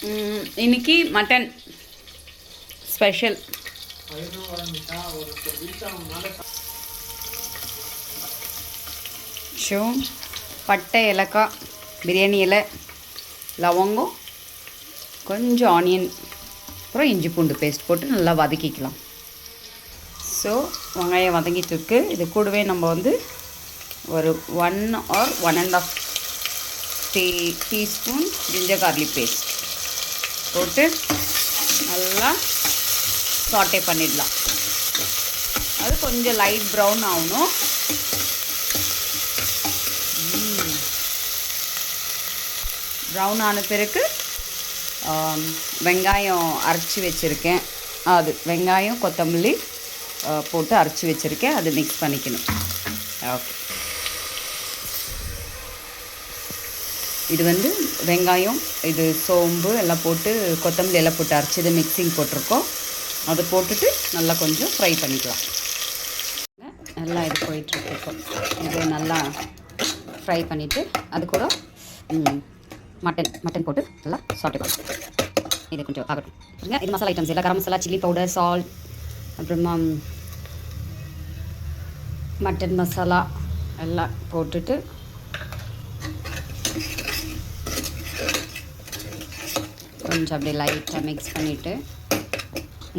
இன்னைக்கு mutton special. So பட்டை, ஏலக்காய், பிரியாணி இலை, லவங்கம், கொஞ்சம் ஆனியன், அப்புறம் இஞ்சி பூண்டு பேஸ்ட் போட்டு நல்லா வதக்கிக்கலாம். ஸோ வெங்காயம் வதங்கிட்டு இருக்கு. இது கூடவே நம்ம வந்து ஒரு 1 or 1.5 teaspoon ginger garlic paste போட்டு நல்லா சாட்டே பண்ணிடலாம். அது கொஞ்சம் லைட் ப்ரௌன் ஆகணும். ப்ரௌன் ஆன பிறகு வெங்காயம் அரைச்சி வச்சுருக்கேன். அது வெங்காயம் கொத்தமல்லி போட்டு அரைச்சி வச்சுருக்கேன். அது மிக்ஸ் பண்ணிக்கணும். ஓகே, இது வந்து வெங்காயம், இது சோம்பு எல்லாம் போட்டு கொத்தமல்லி எல்லாம் போட்டு அரைச்சி இது மிக்சிங் போட்டிருக்கோம். அதை போட்டுட்டு நல்லா கொஞ்சம் ஃப்ரை பண்ணிக்கலாம். நல்லா இது போயிட்டுருக்கோம். இது நல்லா ஃப்ரை பண்ணிவிட்டு அது கூட மட்டன் போட்டு நல்லா சாட்டே பண்ணி இது கொஞ்சம் ஆகட்டும். இது மசாலா ஐட்டம்ஸ் எல்லாம், garam masala, chilli powder, salt, அப்புறமா மட்டன் மசாலா எல்லாம் போட்டுட்டு கொஞ்சம் அப்படியே லைட்டாக மிக்ஸ் பண்ணிவிட்டு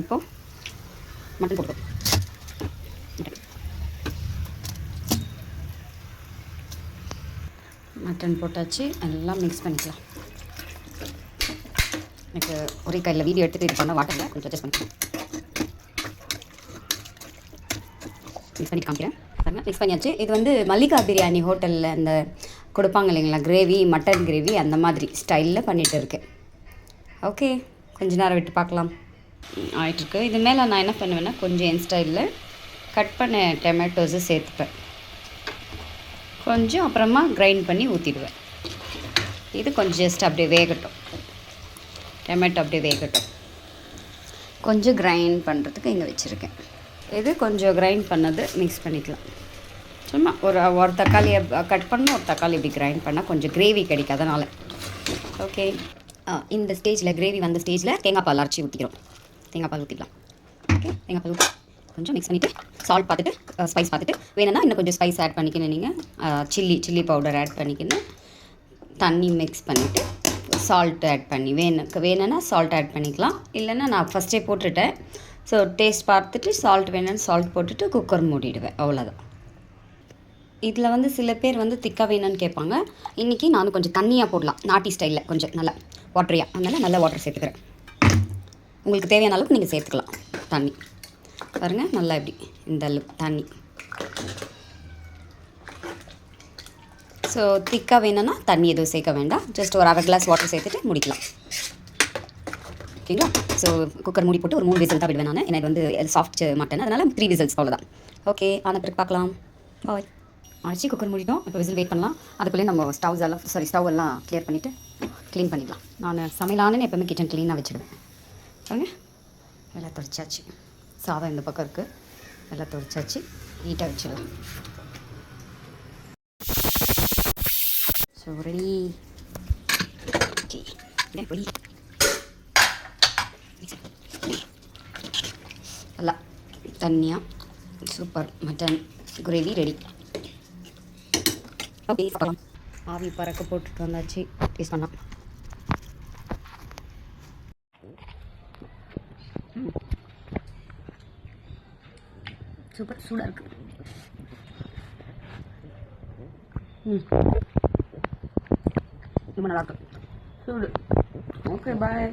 இப்போது மட்டன் போட்டோம். மட்டன் போட்டாச்சு. எல்லாம் மிக்ஸ் பண்ணிக்கலாம். எனக்கு ஒரே கையில் வீடியோ எடுத்துகிட்டு இது பண்ண வாட்டரில் கொஞ்சம் அட்ஜஸ்ட் பண்ணிக்கலாம். மிக்ஸ் பண்ணி காமிக்கிறேன். மிக்ஸ் பண்ணியாச்சு. இது வந்து மல்லிகா பிரியாணி ஹோட்டலில் அந்த கொடுப்பாங்க இல்லைங்களா, கிரேவி, மட்டன் கிரேவி, அந்த மாதிரி ஸ்டைலில் பண்ணிகிட்டு இருக்கேன். ஓகே, கொஞ்ச நேரம் விட்டு பார்க்கலாம். ஆகிட்டுருக்கு. இது மேலே நான் என்ன பண்ணுவேன்னா கொஞ்சம் என் ஸ்டைலில் கட் பண்ண டொமேட்டோஸை சேர்த்துப்பேன். கொஞ்சம் அப்புறமா கிரைண்ட் பண்ணி ஊற்றிடுவேன். இது கொஞ்சம் ஜஸ்ட் அப்படியே வேகட்டும். டொமேட்டோ அப்படியே வேகட்டும். கொஞ்சம் கிரைண்ட் பண்ணுறதுக்கு இங்கே வச்சுருக்கேன். இது கொஞ்சம் கிரைண்ட் பண்ணது மிக்ஸ் பண்ணிக்கலாம். சும்மா ஒரு தக்காளியை கட் பண்ணணும், ஒரு தக்காளி இப்படி கிரைண்ட் பண்ணால் கொஞ்சம் கிரேவி கிடைக்கும். அதனால் ஓகே, இந்த ஸ்டேஜில் கிரேவி வந்த ஸ்டேஜில் தேங்காய் பால் அரைச்சி ஊற்றிக்கிறோம். தேங்காய் பால் ஊற்றிக்கலாம். ஓகே, தேங்காய் பால் ஊற்றி கொஞ்சம் மிக்ஸ் பண்ணிவிட்டு சால்ட் பார்த்துட்டு, ஸ்பைஸ் பார்த்துட்டு வேணும்னா இன்னும் கொஞ்சம் ஸ்பைஸ் ஆட் பண்ணிக்கணும். நீங்கள் சில்லி பவுடர் ஆட் பண்ணிக்கணும். தண்ணி மிக்ஸ் பண்ணிவிட்டு சால்ட் ஆட் பண்ணி வேணும்னா சால்ட் ஆட் பண்ணிக்கலாம். இல்லைன்னா நான் ஃபஸ்ட்டே போட்டுட்டேன். ஸோ டேஸ்ட் பார்த்துட்டு சால்ட் வேணும்னு சால்ட் போட்டுட்டு குக்கர் மூடிடுவேன். அவ்வளோதான். இதில் வந்து சில பேர் வந்து திக்காக வேணும்னு கேட்பாங்க. இன்றைக்கி நானும் கொஞ்சம் தண்ணியாக போடலாம், நாட்டி ஸ்டைலில் கொஞ்சம் நல்லா வாட்டரியாக. அதனால் நல்லா வாட்டர் சேர்த்துக்கிறேன். உங்களுக்கு தேவையான அளவுக்கு நீங்கள் சேர்த்துக்கலாம் தண்ணி. பாருங்கள், நல்லா இப்படி இந்த அளவுக்கு தண்ணி. ஸோ திக்காக வேணும்னா தண்ணி எதுவும் சேர்க்க வேண்டாம். ஜஸ்ட் ஒரு 1/2 கிளாஸ் வாட்டர் சேர்த்துட்டு முடிக்கலாம். ஓகேங்களா? ஸோ குக்கர் மூடி போட்டு ஒரு 3 விசில் தான் விடுவேன் நான். எனக்கு வந்து சாஃப்ட் மட்டன், அதனால் 3 விசில்ஸ் அவ்வளோதான். ஓகே, ஆன பிறகு பார்க்கலாம். பாய். ஆச்சு, குக்கர் மூடிட்டோம். இப்போ விசில் வெயிட் பண்ணலாம். அதுக்குள்ளே நம்ம ஸ்டவ் எல்லாம் க்ளியர் பண்ணிவிட்டு க்ளீன் பண்ணிடலாம். நான் சமையலானு எப்போவுமே கிச்சன் க்ளீனாக வச்சுடுவேன். பாருங்க, எல்லாம் துடைச்சாச்சு. சாதம் இந்த பக்கம் இருக்குது. எல்லாம் துடைச்சாச்சு. நீட்டாக வச்சிடலாம். So ready. பொடி நல்லா தண்ணியாக super mutton gravy ready. Okay, பார்க்கலாம். ஆவி பறக்க போட்டுட்டு வந்தாச்சு. டேஸ்ட் பண்ணலாம். சூப்பர், சூடாக இருக்குது. ரொம்ப நல்லாயிருக்கு. சூடு. ஓகே, பாய்.